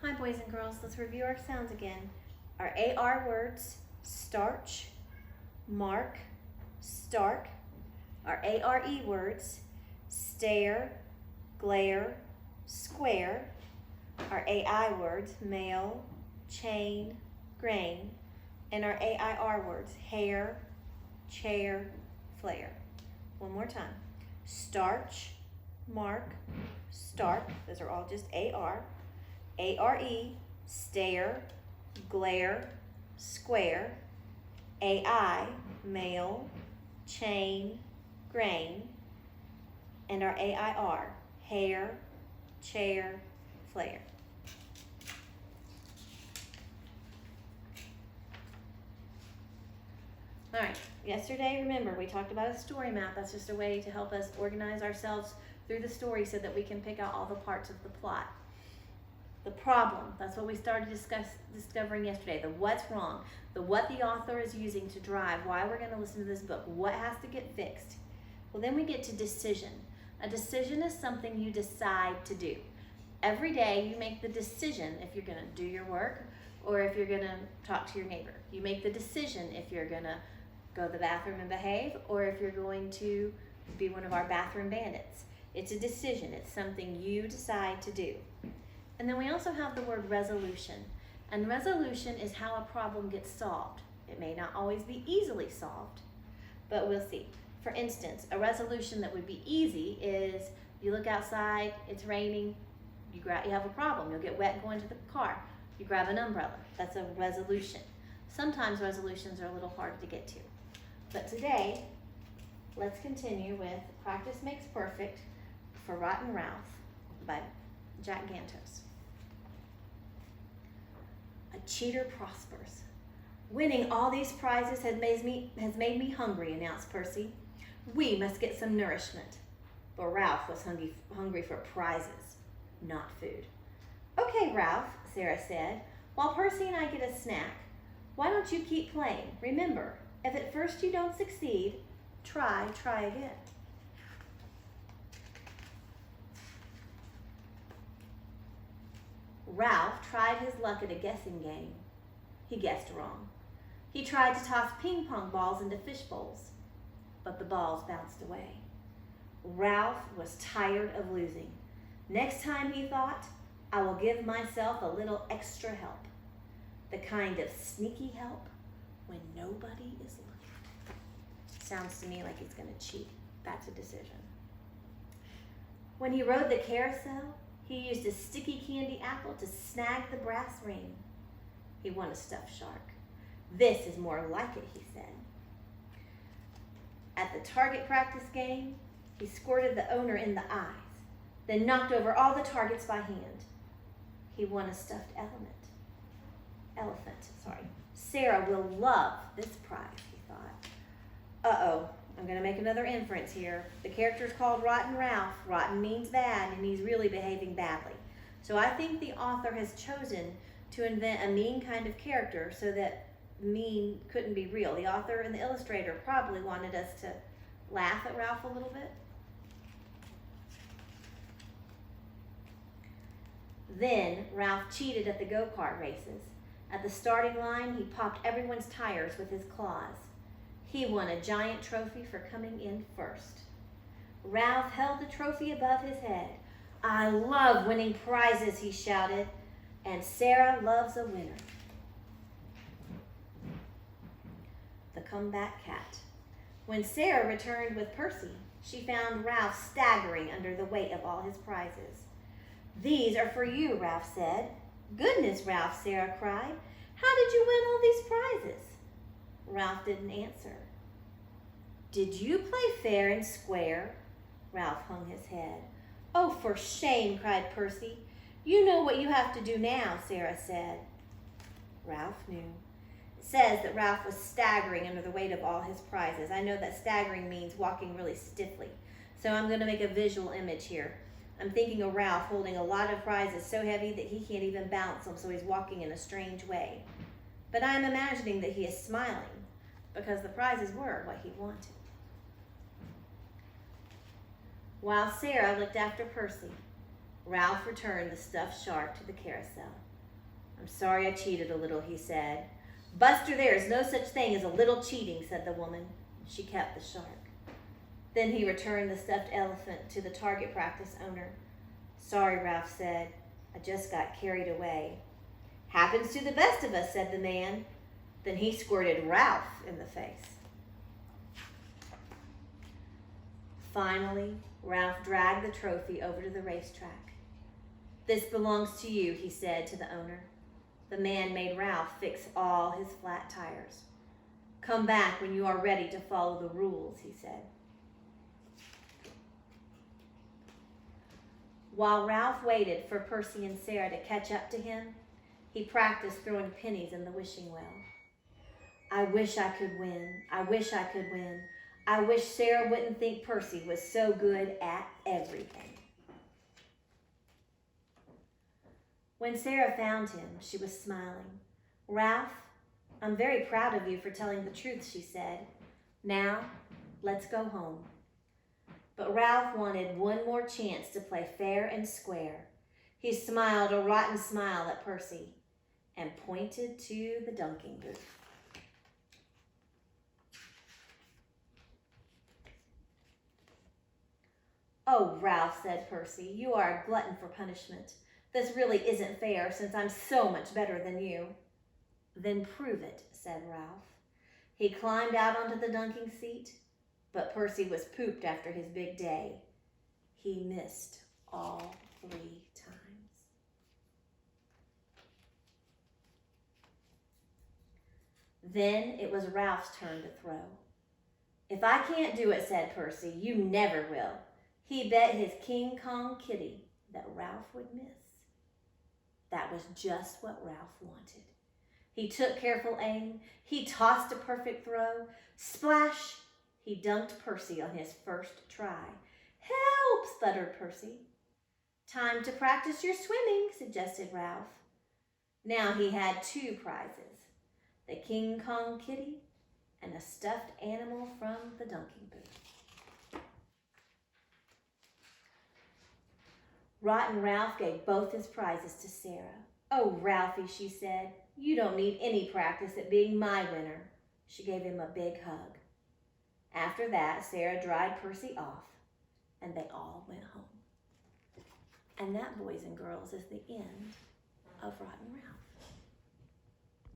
Hi boys and girls, let's review our sounds again. Our AR words, starch, mark, stark. Our ARE words, stare, glare, square. Our AI words, male, chain, grain. And our AIR words, hair, chair, flare. One more time. Starch, mark, stark. Those are all just AR. ARE, stare, glare, square. AI, male, chain, grain. And our AIR, hair, chair, flare. All right, yesterday, remember, we talked about a story map. That's just a way to help us organize ourselves through the story so that we can pick out all the parts of the plot. The problem, that's what we started discovering yesterday, the what's wrong, the what the author is using to drive, why we're gonna listen to this book, what has to get fixed. Well, then we get to decision. A decision is something you decide to do. Every day you make the decision if you're gonna do your work or if you're gonna talk to your neighbor. You make the decision if you're gonna go to the bathroom and behave or if you're going to be one of our bathroom bandits. It's a decision, it's something you decide to do. And then we also have the word resolution. And resolution is how a problem gets solved. It may not always be easily solved, but we'll see. For instance, a resolution that would be easy is you look outside, it's raining, you have a problem, you'll get wet going to the car. You grab an umbrella. That's a resolution. Sometimes resolutions are a little hard to get to. But today, let's continue with Practice Makes Perfect for Rotten Ralph by Jack Gantos. A cheater prospers. Winning all these prizes has made me hungry, announced Percy. We must get some nourishment. But Ralph was hungry for prizes, not food. Okay, Ralph, Sarah said, while Percy and I get a snack, why don't you keep playing? Remember, if at first you don't succeed, try again. Ralph tried his luck at a guessing game. He guessed wrong. He tried to toss ping pong balls into fish bowls, but the balls bounced away. Ralph was tired of losing. Next time, he thought, I will give myself a little extra help. The kind of sneaky help when nobody is looking. Sounds to me like he's going to cheat. That's a decision. When he rode the carousel, he used a sticky candy apple to snag the brass ring. He won a stuffed shark. This is more like it, he said. At the target practice game, he squirted the owner in the eyes, then knocked over all the targets by hand. He won a stuffed elephant. Sarah will love this prize, he thought. Uh-oh, I'm going to make another inference here. The character's called Rotten Ralph. Rotten means bad, and he's really behaving badly. So I think the author has chosen to invent a mean kind of character so that mean couldn't be real. The author and the illustrator probably wanted us to laugh at Ralph a little bit. Then Ralph cheated at the go-kart races. At the starting line, he popped everyone's tires with his claws. He won a giant trophy for coming in first. Ralph held the trophy above his head. I love winning prizes, he shouted, and Sarah loves a winner. The comeback cat. When Sarah returned with Percy, she found Ralph staggering under the weight of all his prizes. These are for you, Ralph said. Goodness, Ralph, Sarah cried. How did you win all these prizes? Ralph didn't answer. Did you play fair and square? Ralph hung his head. Oh, for shame, cried Percy. You know what you have to do now, Sarah said. Ralph knew. It says that Ralph was staggering under the weight of all his prizes. I know that staggering means walking really stiffly. So I'm going to make a visual image here. I'm thinking of Ralph holding a lot of prizes so heavy that he can't even balance them, so he's walking in a strange way. But I'm imagining that he is smiling because the prizes were what he wanted. While Sarah looked after Percy, Ralph returned the stuffed shark to the carousel. I'm sorry I cheated a little, he said. Buster, there is no such thing as a little cheating, said the woman. She kept the shark. Then he returned the stuffed elephant to the target practice owner. Sorry, Ralph said. I just got carried away. Happens to the best of us, said the man. Then he squirted Ralph in the face. Finally, Ralph dragged the trophy over to the racetrack. This belongs to you, he said to the owner. The man made Ralph fix all his flat tires. Come back when you are ready to follow the rules, he said. While Ralph waited for Percy and Sarah to catch up to him, he practiced throwing pennies in the wishing well. I wish I could win. I wish I could win. I wish Sarah wouldn't think Percy was so good at everything. When Sarah found him, she was smiling. Ralph, I'm very proud of you for telling the truth, she said. Now, let's go home. But Ralph wanted one more chance to play fair and square. He smiled a rotten smile at Percy and pointed to the dunking booth. Oh, Ralph, said Percy, you are a glutton for punishment. This really isn't fair since I'm so much better than you. Then prove it, said Ralph. He climbed out onto the dunking seat, but Percy was pooped after his big day. He missed all 3 times. Then it was Ralph's turn to throw. If I can't do it, said Percy, you never will. He bet his King Kong kitty that Ralph would miss. That was just what Ralph wanted. He took careful aim. He tossed a perfect throw. Splash! He dunked Percy on his first try. Help! Stuttered Percy. Time to practice your swimming, suggested Ralph. Now he had 2 prizes, the King Kong kitty and a stuffed animal from the dunking booth. Rotten Ralph gave both his prizes to Sarah. Oh, Ralphie, she said, you don't need any practice at being my winner. She gave him a big hug. After that, Sarah dried Percy off, and they all went home. And that, boys and girls, is the end of Rotten Ralph.